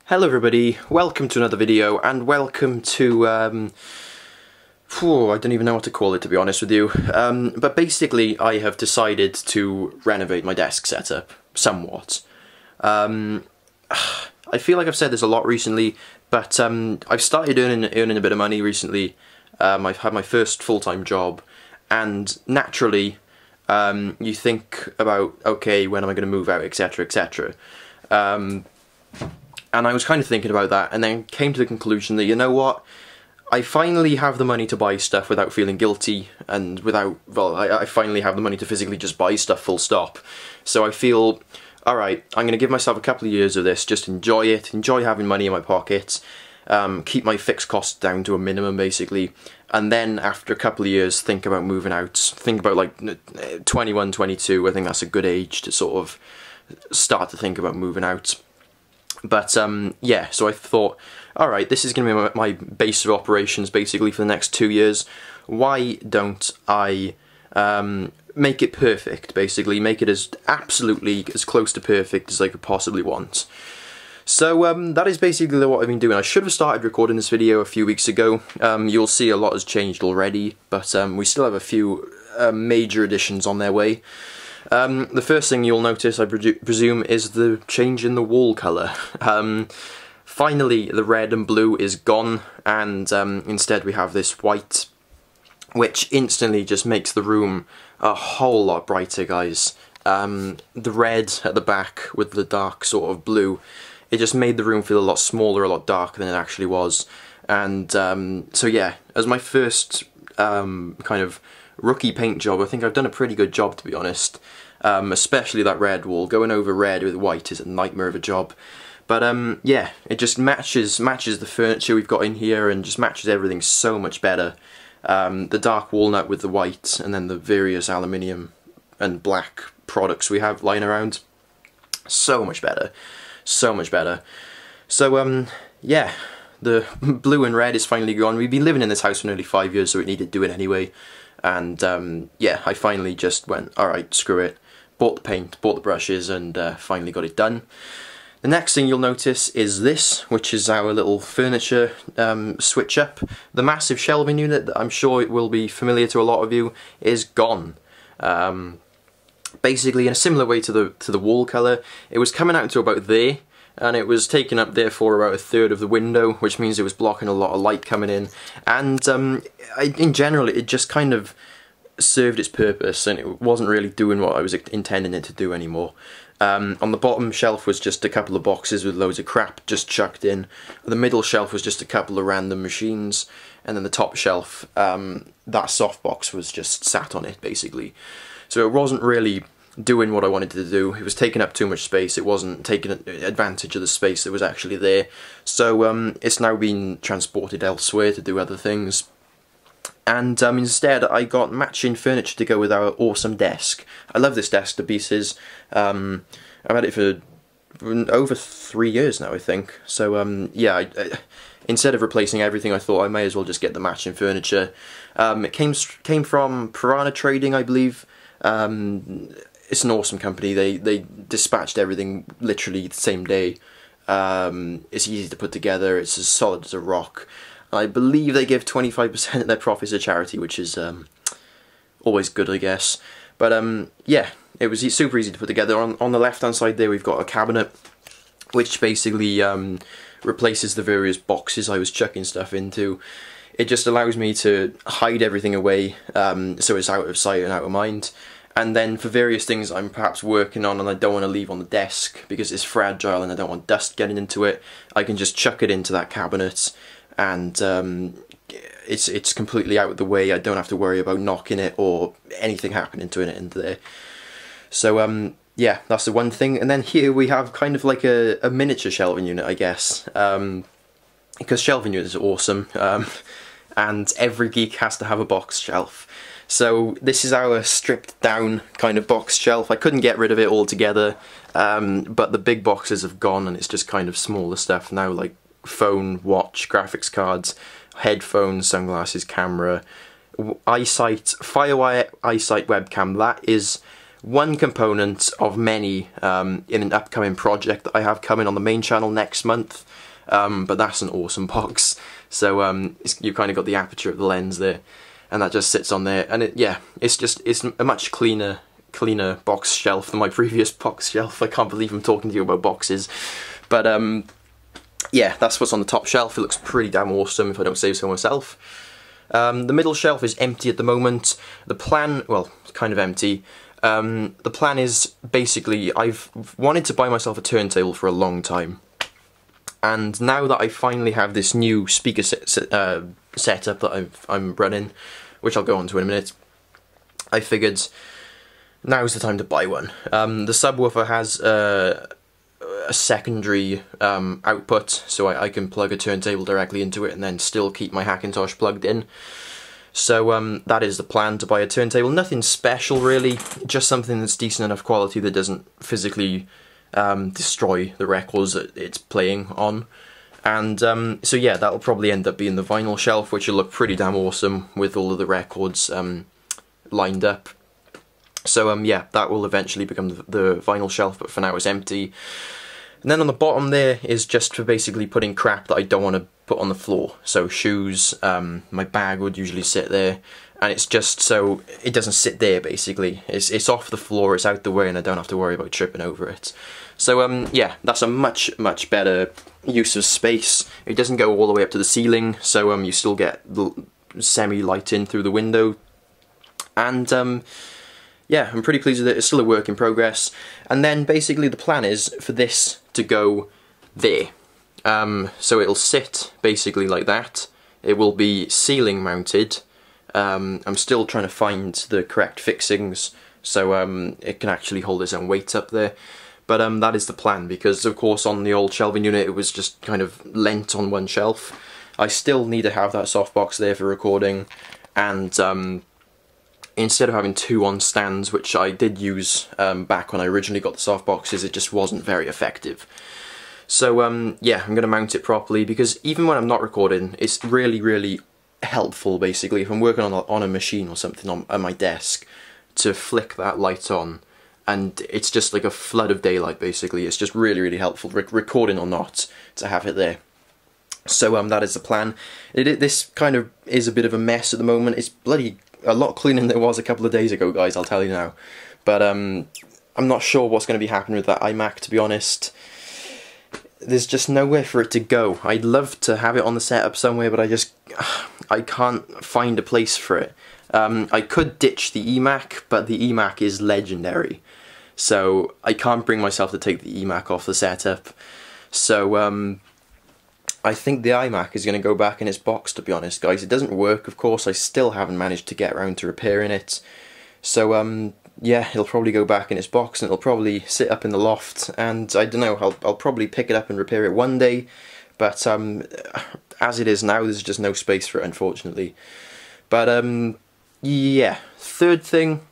Hello everybody, welcome to another video, and welcome to, I don't even know what to call it, to be honest with you, but basically I have decided to renovate my desk setup, somewhat. I feel like I've said this a lot recently, but I've started earning a bit of money recently. I've had my first full-time job, and naturally, you think about, okay, when am I going to move out, etc, etc. And I was kind of thinking about that, and then came to the conclusion that, you know what, I finally have the money to buy stuff without feeling guilty, and without, well, I finally have the money to physically just buy stuff full stop. So I feel, alright, I'm going to give myself a couple of years of this, just enjoy it, enjoy having money in my pocket, keep my fixed costs down to a minimum basically, and then after a couple of years think about moving out, think about like 21, 22, I think that's a good age to sort of start to think about moving out. But yeah, so I thought, alright, this is going to be my base of operations basically for the next 2 years. Why don't I make it perfect, basically, make it as absolutely as close to perfect as I could possibly want. So that is basically what I've been doing. I should have started recording this video a few weeks ago. You'll see a lot has changed already, but we still have a few major additions on their way. The first thing you'll notice, I presume, is the change in the wall colour. Finally, the red and blue is gone, and instead we have this white, which instantly just makes the room a whole lot brighter, guys. The red at the back with the dark sort of blue, it just made the room feel a lot smaller, a lot darker than it actually was. And so yeah, as my first kind of rookie paint job, I think I've done a pretty good job, to be honest. Especially that red wall. Going over red with white is a nightmare of a job. But yeah, it just matches the furniture we've got in here, and just matches everything so much better. The dark walnut with the white, and then the various aluminium and black products we have lying around. So much better. So much better. So yeah, the blue and red is finally gone. We've been living in this house for nearly 5 years, so it needed doing anyway. And yeah, I finally just went, alright, screw it. Bought the paint, bought the brushes, and finally got it done. The next thing you'll notice is this, which is our little furniture switch up. The massive shelving unit that I'm sure it will be familiar to a lot of you is gone. Basically, in a similar way to the wall colour, it was coming out to about there, and it was taking up therefore about a third of the window, which means it was blocking a lot of light coming in. And in general, it just kind of served its purpose, and it wasn't really doing what I was intending it to do anymore. On the bottom shelf was just a couple of boxes with loads of crap just chucked in. The middle shelf was just a couple of random machines, and then the top shelf, that softbox was just sat on it basically. So it wasn't really doing what I wanted to do. It was taking up too much space. It wasn't taking advantage of the space that was actually there. So it's now been transported elsewhere to do other things. And instead I got matching furniture to go with our awesome desk. I love this desk to pieces. I've had it for over 3 years now, I think. So yeah, instead of replacing everything, I thought I may as well just get the matching furniture. It came from Piranha Trading, I believe. It's an awesome company. They dispatched everything literally the same day. It's easy to put together. It's as solid as a rock. I believe they give 25% of their profits to charity, which is always good, I guess. But yeah, it was super easy to put together. On the left-hand side there, we've got a cabinet, which basically replaces the various boxes I was chucking stuff into. It just allows me to hide everything away, so it's out of sight and out of mind. And then for various things I'm perhaps working on and I don't want to leave on the desk because it's fragile and I don't want dust getting into it, I can just chuck it into that cabinet, and it's completely out of the way. I don't have to worry about knocking it or anything happening to it into there. So yeah, that's the one thing. And then here we have kind of like a miniature shelving unit, I guess, because shelving units are awesome, and every geek has to have a box shelf. So this is our stripped down kind of box shelf. I couldn't get rid of it altogether, but the big boxes have gone and it's just kind of smaller stuff now, like phone, watch, graphics cards, headphones, sunglasses, camera, eyesight, Firewire eyesight webcam. That is one component of many in an upcoming project that I have coming on the main channel next month. But that's an awesome box. So you kind of got the aperture of the lens there, and that just sits on there, and it's a much cleaner box shelf than my previous box shelf. I can't believe I'm talking to you about boxes, but yeah, that's what's on the top shelf. It looks pretty damn awesome if I don't say so myself. The middle shelf is empty at the moment. The plan, well, it's kind of empty. The plan is basically I've wanted to buy myself a turntable for a long time, and now that I finally have this new speaker setup that I'm running, which I'll go on to in a minute, I figured now's the time to buy one. The subwoofer has a secondary output, so I can plug a turntable directly into it and then still keep my Hackintosh plugged in. So that is the plan, to buy a turntable. Nothing special really, just something that's decent enough quality that doesn't physically destroy the records that it's playing on. And so yeah, that'll probably end up being the vinyl shelf, which will look pretty damn awesome with all of the records lined up. So yeah, that will eventually become the vinyl shelf, but for now it's empty. And then on the bottom there is just for basically putting crap that I don't want to put on the floor. So shoes, my bag would usually sit there, and it's just so it doesn't sit there basically. It's off the floor, it's out the way, and I don't have to worry about tripping over it. So yeah, that's a much better use of space. It doesn't go all the way up to the ceiling, so you still get the semi-light in through the window. And yeah, I'm pretty pleased with it. It's still a work in progress. And then basically the plan is for this to go there. So it'll sit basically like that. It will be ceiling mounted. I'm still trying to find the correct fixings so it can actually hold its own weight up there. But that is the plan, because of course on the old shelving unit it was just kind of lent on one shelf. I still need to have that softbox there for recording, and instead of having two on stands, which I did use back when I originally got the softboxes, it just wasn't very effective. So yeah, I'm going to mount it properly, because even when I'm not recording, it's really helpful basically if I'm working on a machine or something on my desk, to flick that light on, and it's just like a flood of daylight basically. It's just really helpful, recording or not, to have it there. So that is the plan. This kind of is a bit of a mess at the moment. It's bloody a lot cleaner than it was a couple of days ago, guys, I'll tell you now. But I'm not sure what's going to be happening with that iMac, to be honest. There's just nowhere for it to go. I'd love to have it on the setup somewhere, but I can't find a place for it. I could ditch the eMac, but the eMac is legendary, so I can't bring myself to take the eMac off the setup. So I think the iMac is going to go back in its box, to be honest, guys. It doesn't work, of course. I still haven't managed to get around to repairing it. So yeah, it'll probably go back in its box, and it'll probably sit up in the loft, and I don't know, I'll probably pick it up and repair it one day, but as it is now, there's just no space for it, unfortunately. But yeah, third thing,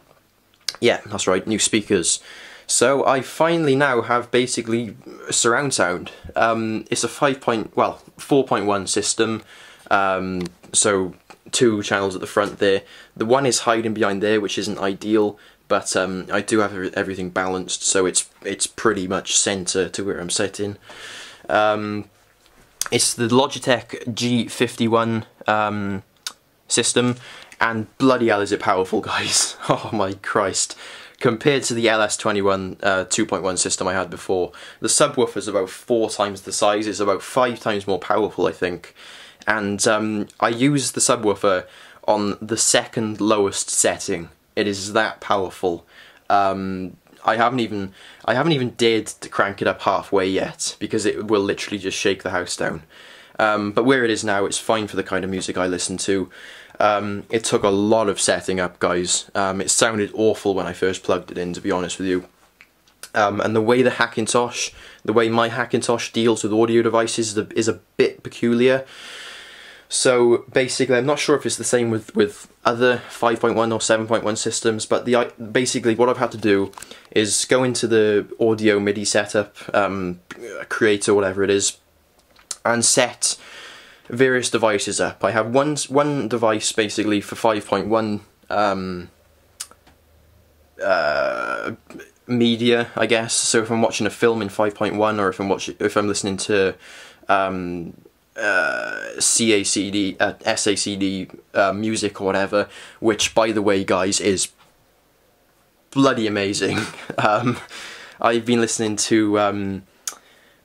yeah, that's right, new speakers. So I finally now have basically surround sound. It's a 4.1 system, so 2 channels at the front there. The one is hiding behind there, which isn't ideal, but I do have everything balanced, so it's pretty much centre to where I'm sitting. It's the Logitech G51 system, and bloody hell is it powerful, guys. Oh my Christ. Compared to the LS21 2.1 system I had before, the subwoofer is about 4 times the size. It's about 5 times more powerful, I think. And I use the subwoofer on the second lowest setting. It is that powerful. I haven't even dared to crank it up halfway yet, because it will literally just shake the house down. But where it is now, it's fine for the kind of music I listen to. It took a lot of setting up, guys. It sounded awful when I first plugged it in, to be honest with you. And the way my Hackintosh deals with audio devices is a bit peculiar. So basically, I'm not sure if it's the same with other 5.1 or 7.1 systems, but basically what I've had to do is go into the audio MIDI setup, creator, whatever it is, and set various devices up. I have one device basically for 5.1 media, I guess. So if I'm watching a film in 5.1, or if I'm listening to CACD, SACD music or whatever, which, by the way, guys, is bloody amazing. I've been listening to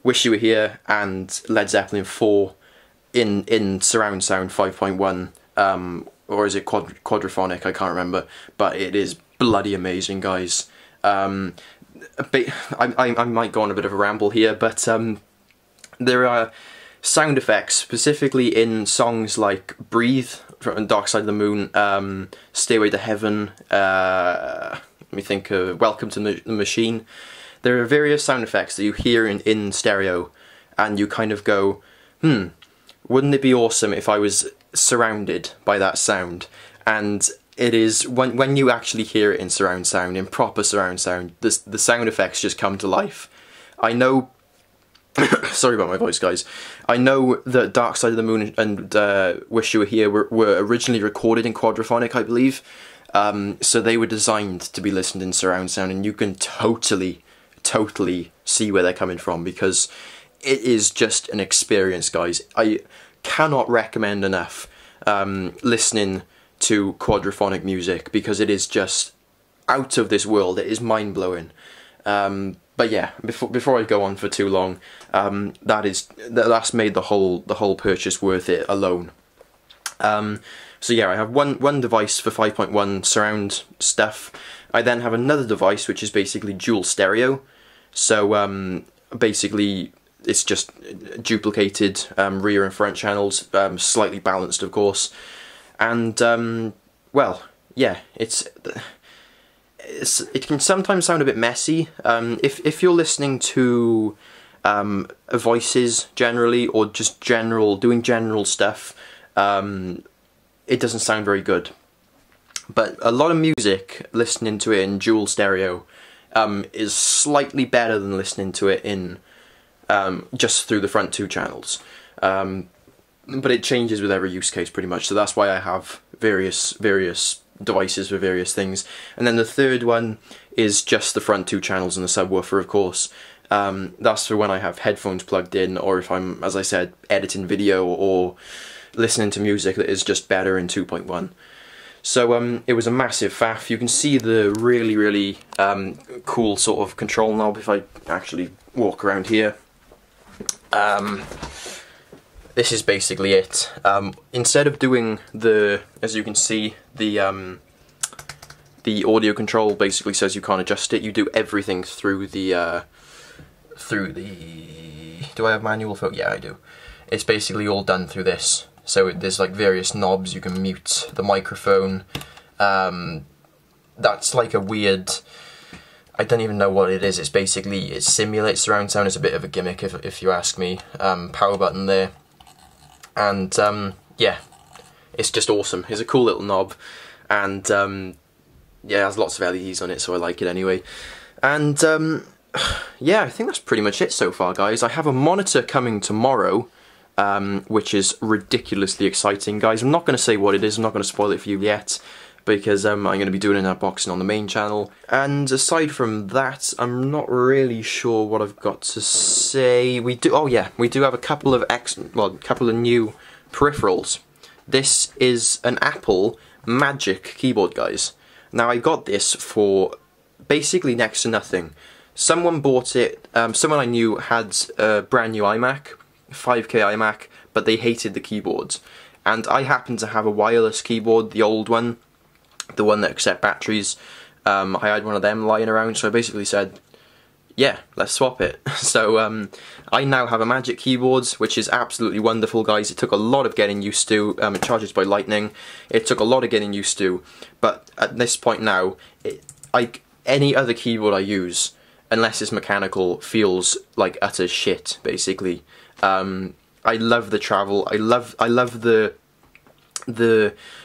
Wish You Were Here and Led Zeppelin 4 in surround sound 5.1, or is it quadraphonic? I can't remember, but it is bloody amazing, guys. I might go on a bit of a ramble here, but there are sound effects, specifically in songs like Breathe from Dark Side of the Moon, Stairway to Heaven, let me think, Welcome to the Machine. There are various sound effects that you hear in stereo, and you kind of go, wouldn't it be awesome if I was surrounded by that sound? And it is, when you actually hear it in surround sound, in proper surround sound, the sound effects just come to life. I know, sorry about my voice, guys. I know that Dark Side of the Moon and Wish You Were Here were originally recorded in quadraphonic, I believe. So they were designed to be listened in surround sound, and you can totally see where they're coming from, because it is just an experience, guys. I cannot recommend enough listening to quadraphonic music, because it is just out of this world. It is mind-blowing. But yeah, before I go on for too long, that's made the whole purchase worth it alone. So yeah, I have one device for 5.1 surround stuff. I then have another device which is basically dual stereo. So basically it's just duplicated rear and front channels, slightly balanced, of course. And well, yeah, it can sometimes sound a bit messy. If you're listening to voices generally, or just doing general stuff, it doesn't sound very good. But a lot of music, listening to it in dual stereo, is slightly better than listening to it in just through the front two channels. But it changes with every use case pretty much, so that's why I have various devices for various things. And then the third one is just the front two channels and the subwoofer, of course. That's for when I have headphones plugged in, or if I'm, as I said, editing video or listening to music that is just better in 2.1. So it was a massive faff. You can see the really cool sort of control knob if I actually walk around here. This is basically it. Instead of doing as you can see, the audio control basically says you can't adjust it. You do everything through the do I have manual focus? Yeah, I do. It's basically all done through this. So there's like various knobs. You can mute the microphone. That's like a weird, I don't even know what it is. It's basically, it simulates surround sound. It's a bit of a gimmick if you ask me. Power button there. And yeah, it's just awesome. It's a cool little knob, and yeah, it has lots of LEDs on it, so I like it anyway. And yeah, I think that's pretty much it so far, guys. I have a monitor coming tomorrow, which is ridiculously exciting, guys. I'm not going to say what it is. I'm not going to spoil it for you yet, because I'm going to be doing an unboxing on the main channel. And aside from that, I'm not really sure what I've got to say. We do have a couple of new peripherals. This is an Apple Magic keyboard, guys. Now, I got this for basically next to nothing. Someone bought it, someone I knew had a brand new iMac, 5K iMac, but they hated the keyboards. And I happen to have a wireless keyboard, the old one, the one that accepts batteries. I had one of them lying around, so I basically said, yeah, let's swap it. So I now have a Magic keyboard, which is absolutely wonderful, guys. It took a lot of getting used to. It charges by lightning. It took a lot of getting used to, but at this point now, any other keyboard I use, unless it's mechanical, feels like utter shit, basically. I love the travel. I love the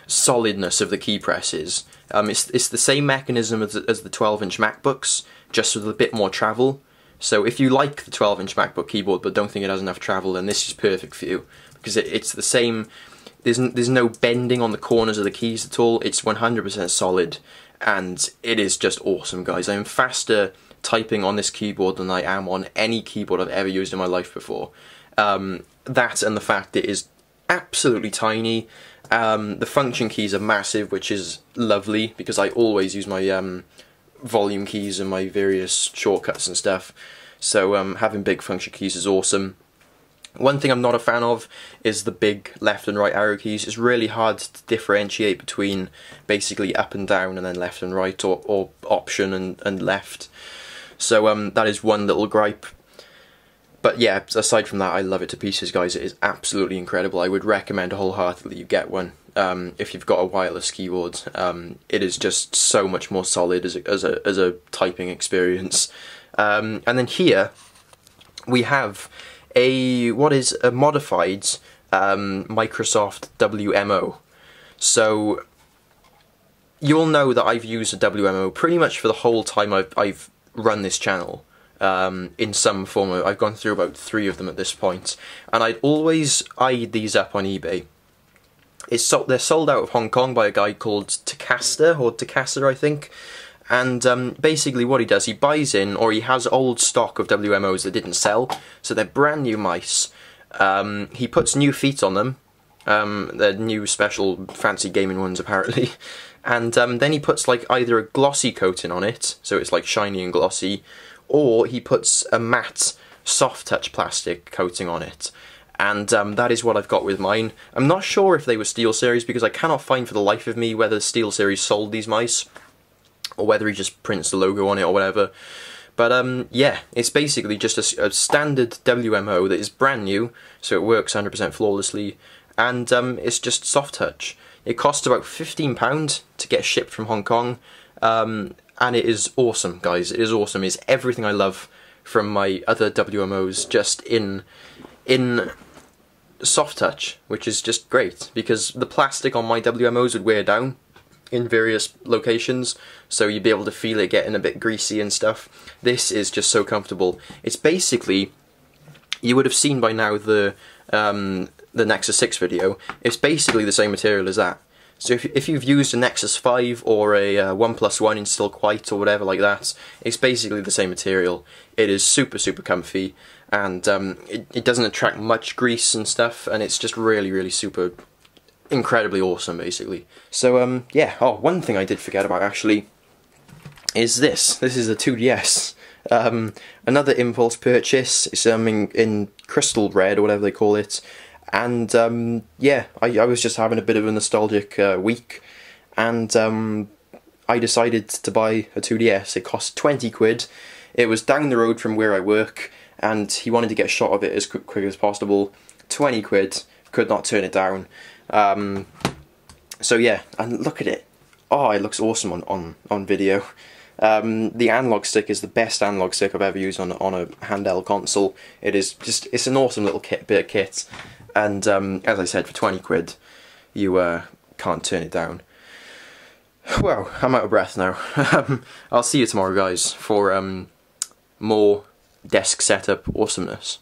solidness of the key presses. It's the same mechanism as the 12-inch MacBooks, just with a bit more travel. So if you like the 12-inch MacBook keyboard but don't think it has enough travel, then this is perfect for you, because it's the same. There's no bending on the corners of the keys at all. It's 100% solid, and it is just awesome, guys. I'm faster typing on this keyboard than I am on any keyboard I've ever used in my life before. That and the fact it is absolutely tiny. The function keys are massive, which is lovely because I always use my volume keys and my various shortcuts and stuff. So having big function keys is awesome. One thing I'm not a fan of is the big left and right arrow keys. It's really hard to differentiate between basically up and down and then left and right, or option and left. So that is one little gripe. But yeah, aside from that, I love it to pieces, guys. It is absolutely incredible. I would recommend wholeheartedly you get one if you've got a wireless keyboard. It is just so much more solid as a typing experience. And then here we have what is a modified Microsoft WMO. So you'll know that I've used a WMO pretty much for the whole time I've run this channel. In some form. I've gone through about 3 of them at this point, and I'd always eyed these up on eBay. They're sold out of Hong Kong by a guy called Takasta, I think. And basically what he does, he buys in, or he has old stock of WMOs that didn't sell, so they're brand new mice. He puts new feet on them. They're new special fancy gaming ones apparently. And then he puts like either a glossy coating on it, so it's like shiny and glossy, or he puts a matte soft touch plastic coating on it. And that is what I've got with mine. I'm not sure if they were SteelSeries because I cannot find for the life of me whether SteelSeries sold these mice or whether he just prints the logo on it or whatever. But yeah, it's basically just a standard WMO that is brand new, so it works 100% flawlessly, and it's just soft touch. It costs about £15 to get shipped from Hong Kong. And it is awesome, guys. It is awesome. It's everything I love from my other WMOs, just in soft touch, which is just great, because the plastic on my WMOs would wear down in various locations, so you'd be able to feel it getting a bit greasy and stuff. This is just so comfortable. It's basically, you would have seen by now the Nexus 6 video. It's basically the same material as that. So if you've used a Nexus 5 or a OnePlus 1 in Silk White or whatever like that, it's basically the same material. It is super, super comfy, and it doesn't attract much grease and stuff, and it's just really, really super, incredibly awesome, basically. So yeah, one thing I did forget about actually is this. This is a 2DS. Another impulse purchase. It's in crystal red or whatever they call it. And yeah, I was just having a bit of a nostalgic week, and I decided to buy a 2DS. It cost 20 quid. It was down the road from where I work, and he wanted to get a shot of it as quick as possible. 20 quid, could not turn it down. So yeah, and look at it. Oh, it looks awesome on video. The analog stick is the best analog stick I've ever used on a handheld console. It's an awesome little bit of kit. And as I said, for 20 quid, you can't turn it down. Well, I'm out of breath now. I'll see you tomorrow, guys, for more desk setup awesomeness.